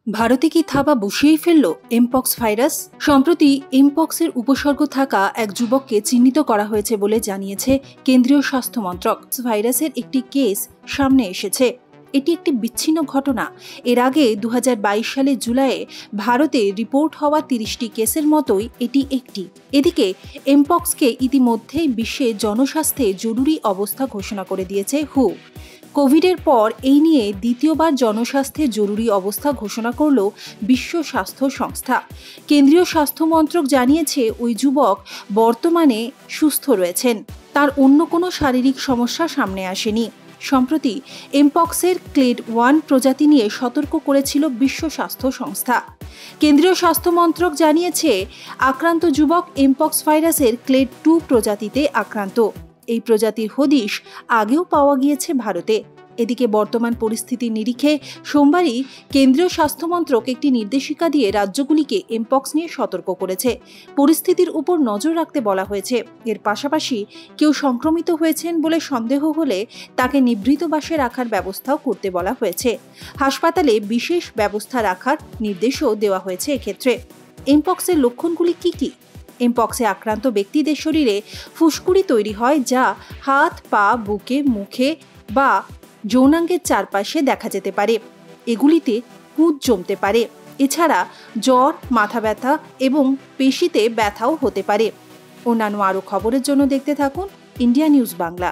ভারতে কি থাবা বসিয়েই ফেলল এমপক্স ভাইরাস? সম্প্রতি এমপক্সের উপসর্গ থাকা এক যুবককে চিহ্নিত করা হয়েছে বলে জানিয়েছে কেন্দ্রীয় স্বাস্থ্য মন্ত্রক। ভাইরাসের একটি কেস সামনে এসেছে। এটি একটি বিচ্ছিন্ন ঘটনা। এর আগে 2022 সালের জুলাইয়ে ভারতে রিপোর্ট হওয়া 30টি কেসের মতোই এটি একটি। এদিকে এমপক্সকে ইতিমধ্যেই বিশ্বে জনস্বাস্থ্যে জরুরি অবস্থা ঘোষণা করে দিয়েছে হু। কোভিডের পর এই নিয়ে দ্বিতীয়বার জনস্বাস্থ্যে জরুরি অবস্থা ঘোষণা করল বিশ্ব স্বাস্থ্য সংস্থা। কেন্দ্রীয় স্বাস্থ্য মন্ত্রক জানিয়েছে ওই যুবক বর্তমানে সুস্থ রয়েছেন, তার অন্য কোনো শারীরিক সমস্যা সামনে আসেনি। সম্প্রতি এমপক্সের ক্লেড 1 প্রজাতি নিয়ে সতর্ক করেছিল বিশ্ব স্বাস্থ্য সংস্থা। কেন্দ্রীয় স্বাস্থ্য মন্ত্রক জানিয়েছে আক্রান্ত যুবক এমপক্স ভাইরাসের ক্লেড 2 প্রজাতিতে আক্রান্ত। এই প্রজাতির হদিশ আগেও পাওয়া গিয়েছে ভারতে। এদিকে বর্তমান পরিস্থিতির নিরিখে সোমবারই কেন্দ্রীয় স্বাস্থ্য মন্ত্রক একটি নির্দেশিকা দিয়ে রাজ্যগুলিকে এমপক্স নিয়ে সতর্ক করেছে। পরিস্থিতির উপর নজর রাখতে বলা হয়েছে। এর পাশাপাশি কেউ সংক্রমিত হয়েছেন বলে সন্দেহ হলে তাকে নিভৃত বাসে রাখার ব্যবস্থাও করতে বলা হয়েছে। হাসপাতালে বিশেষ ব্যবস্থা রাখার নির্দেশও দেওয়া হয়েছে এক্ষেত্রে। এমপক্সের লক্ষণগুলি কি কি? এমপক্সে আক্রান্ত ব্যক্তিদের শরীরে ফুসকুড়ি তৈরি হয়, যা হাত, পা, বুকে, মুখে বা যৌনাঙ্গের চারপাশে দেখা যেতে পারে। এগুলিতে কুঁজ জমতে পারে। এছাড়া জ্বর, মাথা ব্যথা এবং পেশিতে ব্যথাও হতে পারে। অন্যান্য আরও খবরের জন্য দেখতে থাকুন ইন্ডিয়া নিউজ বাংলা।